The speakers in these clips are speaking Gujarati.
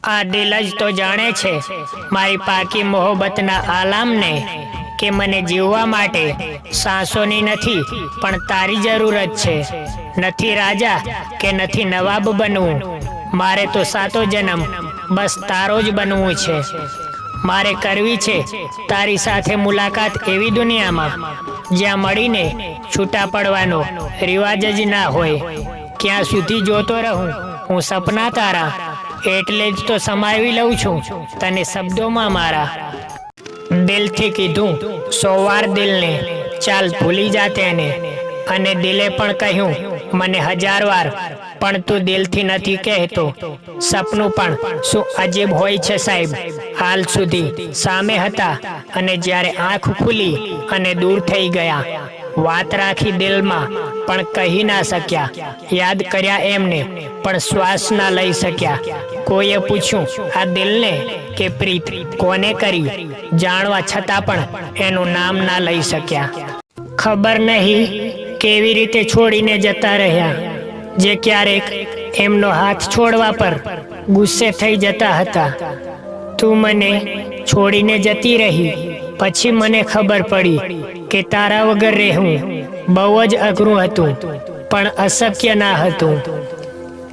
આ દિલ જ તો જાણે છે મારી પાકી મોહબ્બતના આલામને કે મને જીવવા માટે સાંસોની નથી પણ તારી જરૂરત છે। નથી રાજા કે નથી નવાબ બનવું, મારે તો સાતો જન્મ બસ તારો જ બનવું છે। મારે કરવી છે તારી સાથે મુલાકાત એવી દુનિયામાં જ્યાં મળીને છૂટા પડવાનો રિવાજ જ ના હોય। ક્યાં સુધી જોતો રહું હું સપના તારા, એટલે જ તો સમાવી લઉં છું તને શબ્દોમાં મારા। દિલથી કીધું 100 વાર દિલને ચાલ ભૂલી જા તેને, અને દિલે પણ કહ્યું મને 1000 વાર પણ તું દિલથી નથી કહેતો। સપનું પણ શું અજીબ હોય છે સાહેબ, હાલ સુધી સામે હતા અને જ્યારે આંખ ખુલી અને દૂર થઈ ગયા। વાત રાખી દિલમાં પણ કહી ના શક્યા, યાદ કર્યા એમને પણ શ્વાસ ના લઈ શક્યા। કોઈએ પૂછ્યું આ દિલને કે પ્રીત કોને કરી, જાણવા છતાં પણ એનું નામ ના લઈ શક્યા। ખબર નહીં કેવી રીતે છોડીને જતા રહ્યા, જે ક્યારેક એમનો હાથ છોડવા પર ગુસ્સે થઈ જતા હતા। તું મને છોડીને જતી રહી, પછી મને ખબર પડી કે તારા વગર રહેવું બહુ જ અઘરું હતું પણ અશક્ય ના હતું।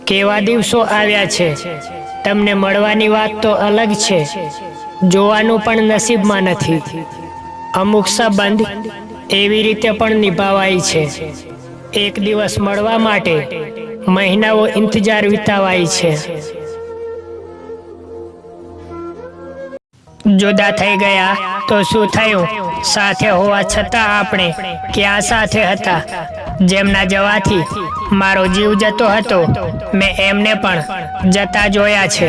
કેવા દિવસો આવ્યા છે, તમને મળવાની વાત તો અલગ છે, જોવાનું પણ નસીબમાં નથી। અમુક સંબંધ એવી રીતે પણ નિભાવાય છે, એક દિવસ મળવા માટે મહિનાઓ ઇંતજાર વિતાવાય છે। જુદા થઈ ગયા તો શું થયું, સાથે હોવા છતાં આપણે ક્યાં સાથે હતા। જેમના જવાથી મારો જીવ જતો હતો મેં એમને પણ જતા જોયા છે।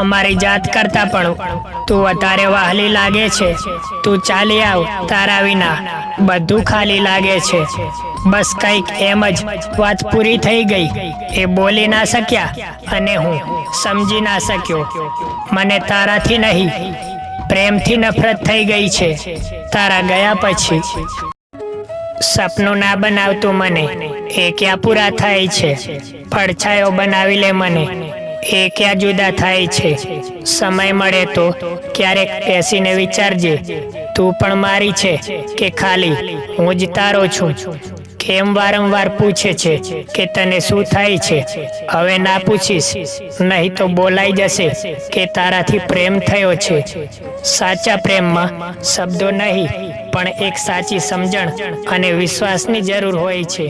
અમારી જાત કરતા પણ તું વધારે વહાલી લાગે છે। તું ચાલી આવ, તારા વિના બધું ખાલી લાગે છે। બસ કંઈક એમ જ વાત પૂરી થઈ ગઈ, એ બોલી ના શક્યા અને હું સમજી ના શક્યો। મને તારાથી નહીં પ્રેમથી નફરત થઈ ગઈ છે તારા ગયા પછી। સપનું ના બનાવતું મને, એ ક્યાં પૂરા થાય છે। પડછાયો બનાવી લે મને, એ ક્યાં જુદા થાય છે। સમય મળે તો ક્યારેક બેસીને વિચારજે, તું પણ મારી છે કે ખાલી હું જ તારો છું। કેમ વારંવાર પૂછે છે કે તને શું થાય છે, હવે ના પૂછીશ નહીં તો બોલાઈ જશે કે તારાથી પ્રેમ થયો છે। સાચા પ્રેમમાં શબ્દો નહીં પણ એક સાચી સમજણ અને વિશ્વાસની જરૂર હોય છે।